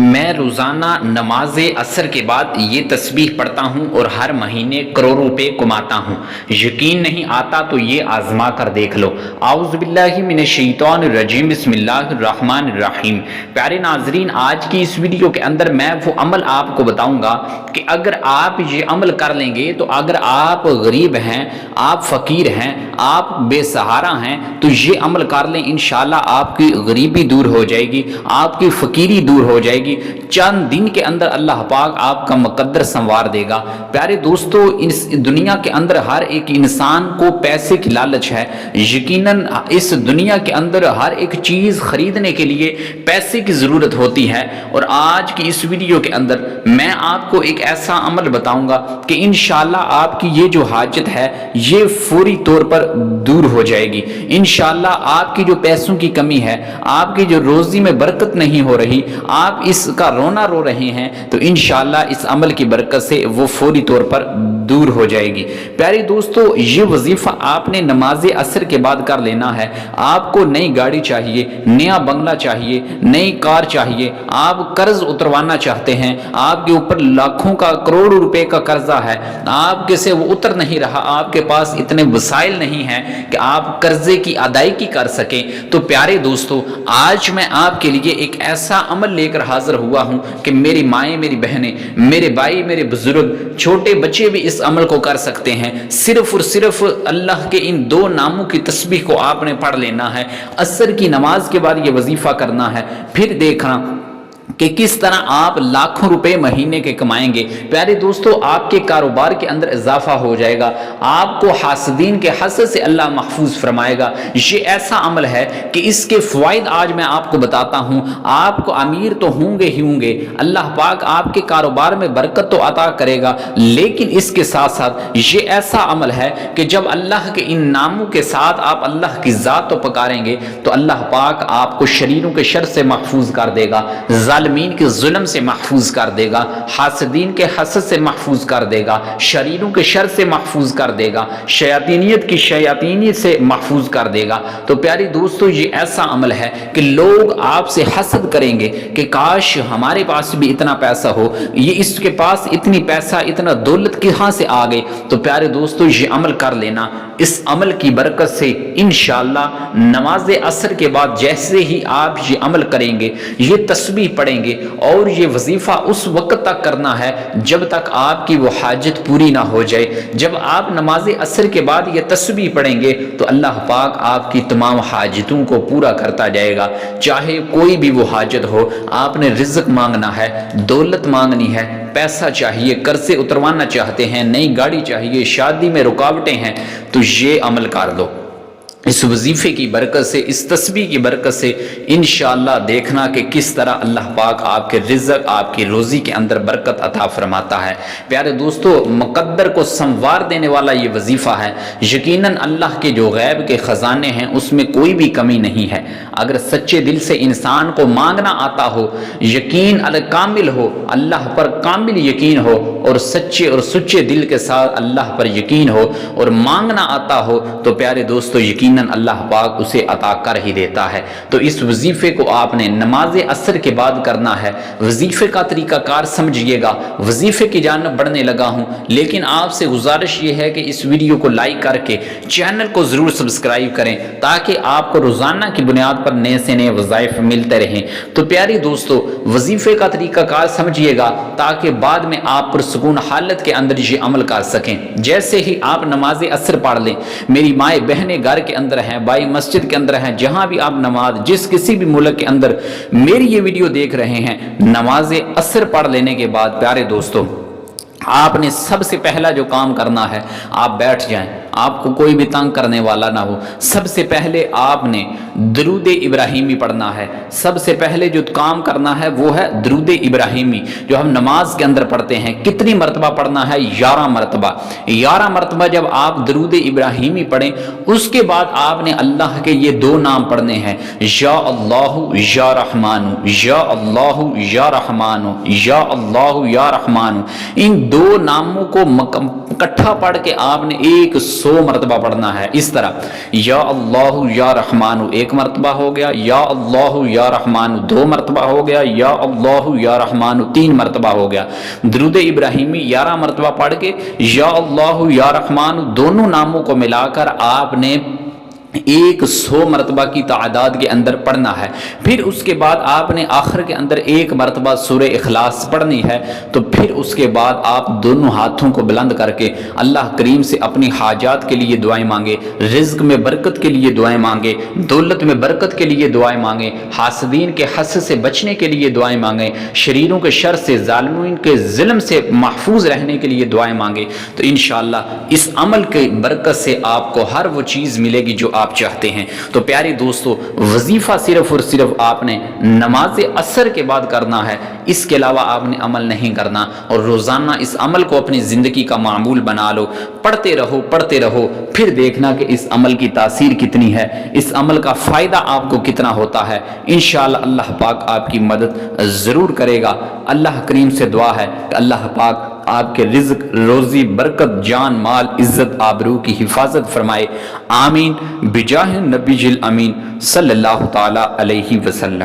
میں روزانہ نماز عصر کے بعد یہ تسبیح پڑھتا ہوں اور ہر مہینے کروڑوں روپے کماتا ہوں۔ یقین نہیں آتا تو یہ آزما کر دیکھ لو۔ اعوذ باللہ من الشیطان الرجیم، بسم اللہ الرحمن الرحیم۔ پیارے ناظرین، آج کی اس ویڈیو کے اندر میں وہ عمل آپ کو بتاؤں گا کہ اگر آپ یہ عمل کر لیں گے تو اگر آپ غریب ہیں، آپ فقیر ہیں، آپ بے سہارا ہیں تو یہ عمل کر لیں، انشاءاللہ آپ کی غریبی دور ہو جائے گی، آپ کی فقیری دور ہو جائے گی۔ چند دن کے اندر اللہ پاک آپ کا مقدر سنوار دے گا۔ پیارے دوستو، اس دنیا کے اندر ہر ایک انسان کو پیسے کی لالچ ہے۔ یقیناً اس دنیا کے اندر ہر ایک چیز خریدنے کے لیے پیسے کی ضرورت ہوتی ہے، اور آج کی اس ویڈیو کے اندر میں آپ کو ایک ایسا عمل بتاؤں گا کہ انشاءاللہ آپ کی یہ جو حاجت ہے یہ فوری طور پر دور ہو جائے گی۔ انشاءاللہ آپ کی جو پیسوں کی کمی ہے، آپ کی جو روزی میں برکت نہیں ہو رہی، آپ اس کا رونا رو رہے ہیں، تو انشاءاللہ اس عمل کی برکت سے وہ فوری طور پر دور ہو جائے گی۔ پیارے دوستو، یہ وظیفہ آپ نے نماز عصر کے بعد کر لینا ہے۔ آپ کو نئی گاڑی چاہیے، نیا بنگلہ چاہیے، نئی کار چاہیے، آپ قرض اتروانا چاہتے ہیں، آپ کے اوپر لاکھوں کا کروڑوں روپے کا قرضہ ہے، آپ کے سے وہ اتر نہیں رہا، آپ کے پاس اتنے وسائل نہیں ہیں کہ آپ قرضے کی ادائیگی کر سکیں، تو پیارے دوستو، آج میں آپ کے لیے ایک ایسا عمل لے کر حاضر ہوا ہوں کہ میری مائیں، میری بہنیں، میرے بھائی، میرے بزرگ، چھوٹے بچے بھی اس عمل کو کر سکتے ہیں۔ صرف اور صرف اللہ کے ان دو ناموں کی تسبیح کو آپ نے پڑھ لینا ہے۔ عصر کی نماز کے بعد یہ وظیفہ کرنا ہے، پھر دیکھنا کہ کس طرح آپ لاکھوں روپے مہینے کے کمائیں گے۔ پیارے دوستو، آپ کے کاروبار کے اندر اضافہ ہو جائے گا، آپ کو حاسدین کے حسد سے اللہ محفوظ فرمائے گا۔ یہ ایسا عمل ہے کہ اس کے فوائد آج میں آپ کو بتاتا ہوں۔ آپ کو امیر تو ہوں گے ہی ہوں گے، اللہ پاک آپ کے کاروبار میں برکت تو عطا کرے گا، لیکن اس کے ساتھ ساتھ یہ ایسا عمل ہے کہ جب اللہ کے ان ناموں کے ساتھ آپ اللہ کی ذات تو پکاریں گے تو اللہ پاک آپ کو شریروں کے شر سے محفوظ کر دے گا، ظالمین کے ظلم سے محفوظ کر دے گا، حاسدین کے حسد سے محفوظ کر دے گا، شریروں کے شر سے محفوظ کر دے گا، شیاطینیت کی شیاطینیت سے محفوظ کر دے گا۔ تو پیاری دوستو، یہ ایسا عمل ہے کہ لوگ آپ سے حسد کریں گے کہ کاش ہمارے پاس بھی اتنا پیسہ ہو، یہ اس کے پاس اتنی پیسہ، اتنا دولت کہاں سے آ گئی۔ تو پیارے دوستو، یہ عمل کر لینا، اس عمل کی برکت سے انشاءاللہ نماز عصر کے بعد جیسے ہی آپ یہ عمل کریں گے، یہ تسبیح پڑھیں گے، اور یہ وظیفہ اس وقت تک کرنا ہے جب تک آپ کی وہ حاجت پوری نہ ہو جائے۔ جب آپ نماز عصر کے بعد یہ تسبیح پڑھیں گے تو اللہ پاک آپ کی تمام حاجتوں کو پورا کرتا جائے گا، چاہے کوئی بھی وہ حاجت ہو۔ آپ نے رزق مانگنا ہے، دولت مانگنی ہے، پیسہ چاہیے، قرضے اتروانا چاہتے ہیں، نئی گاڑی چاہیے، شادی میں رکاوٹیں ہیں، تو یہ عمل کر دو۔ اس وظیفے کی برکت سے، اس تسبیح کی برکت سے انشاءاللہ دیکھنا کہ کس طرح اللہ پاک آپ کے رزق، آپ کی روزی کے اندر برکت عطا فرماتا ہے۔ پیارے دوستو، مقدر کو سنوار دینے والا یہ وظیفہ ہے۔ یقیناً اللہ کے جو غیب کے خزانے ہیں اس میں کوئی بھی کمی نہیں ہے۔ اگر سچے دل سے انسان کو مانگنا آتا ہو، یقین کامل ہو، اللہ پر کامل یقین ہو، اور سچے اور سچے دل کے ساتھ اللہ پر یقین ہو اور مانگنا آتا ہو، تو پیارے دوستو یقیناً اللہ پاک اسے عطا کر ہی دیتا ہے۔ تو اس وظیفے کو آپ نے نماز عصر کے بعد کرنا ہے۔ وظیفے کا طریقہ کار سمجھیے گا۔ وظیفے کی جانب بڑھنے لگا ہوں، لیکن آپ سے گزارش یہ ہے کہ اس ویڈیو کو لائک کر کے چینل کو ضرور سبسکرائب کریں تاکہ آپ کو روزانہ کی بنیاد پر نئے سے نئے وظائف ملتے رہیں۔ تو پیاری دوستو، وظیفے کا طریقہ کار سمجھیے گا تاکہ بعد میں آپ پرسکون حالت کے اندر یہ عمل کر سکیں۔ جیسے ہی آپ نماز عصر پڑھ لیں، میری مائیں بہنیں گھر کے اندر ہیں، بھائی مسجد کے اندر ہیں، جہاں بھی آپ نماز، جس کسی بھی ملک کے اندر میری یہ ویڈیو دیکھ رہے ہیں، نماز عصر پڑھ لینے کے بعد پیارے دوستو، آپ نے سب سے پہلا جو کام کرنا ہے، آپ بیٹھ جائیں، آپ کو کوئی بھی تنگ کرنے والا نہ ہو۔ سب سے پہلے آپ نے درود ابراہیمی پڑھنا ہے۔ سب سے پہلے جو کام کرنا ہے وہ ہے درود ابراہیمی، جو ہم نماز کے اندر پڑھتے ہیں۔ کتنی مرتبہ پڑھنا ہے؟ 11 مرتبہ۔ 11 مرتبہ جب آپ درود ابراہیمی پڑھیں، اس کے بعد آپ نے اللہ کے یہ دو نام پڑھنے ہیں، یا اللہ یا رحمان، یا اللہ یا رحمان، یا اللہ یا رحمان۔ ان دو ناموں کو اکٹھا پڑھ کے آپ نے ایک مرتبہ پڑھنا ہے. اس طرح یا اللہ یا رحمان ایک مرتبہ ہو گیا, یا اللہ یا رحمان دو مرتبہ ہو گیا, یا اللہ یا رحمان تین مرتبہ ہو گیا. درود ابراہیمی 11 مرتبہ پڑھ کے یا اللہ یا رحمان دونوں ناموں کو ملا کر آپ نے 100 مرتبہ کی تعداد کے اندر پڑھنا ہے. پھر اس کے بعد آپ نے آخر کے اندر ایک مرتبہ سورہ اخلاص پڑھنی ہے. تو پھر اس کے بعد آپ دونوں ہاتھوں کو بلند کر کے اللہ کریم سے اپنی حاجات کے لیے دعائیں مانگے, رزق میں برکت کے لیے دعائیں مانگے, دولت میں برکت کے لیے دعائیں مانگے, حاسدین کے حسد سے بچنے کے لیے دعائیں مانگے, شریروں کے شر سے, ظالمین کے ظلم سے محفوظ رہنے کے لیے دعائیں مانگے. تو انشاءاللہ اس عمل کی برکت سے آپ کو ہر وہ چیز ملے گی جو آپ چاہتے ہیں. تو پیارے دوستو, وظیفہ صرف اور صرف آپ نے نماز عصر کے بعد کرنا ہے, اس کے علاوہ آپ نے عمل نہیں کرنا. اور روزانہ اس عمل کو اپنی زندگی کا معمول بنا لو, پڑھتے رہو, پھر دیکھنا کہ اس عمل کی تاثیر کتنی ہے, اس عمل کا فائدہ آپ کو کتنا ہوتا ہے. انشاءاللہ اللہ پاک آپ کی مدد ضرور کرے گا. اللہ کریم سے دعا ہے کہ اللہ پاک آپ کے رزق, روزی, برکت, جان, مال, عزت, آبرو کی حفاظت فرمائے. آمین بجاہ نبی الامین صلی اللہ تعالی علیہ وسلم.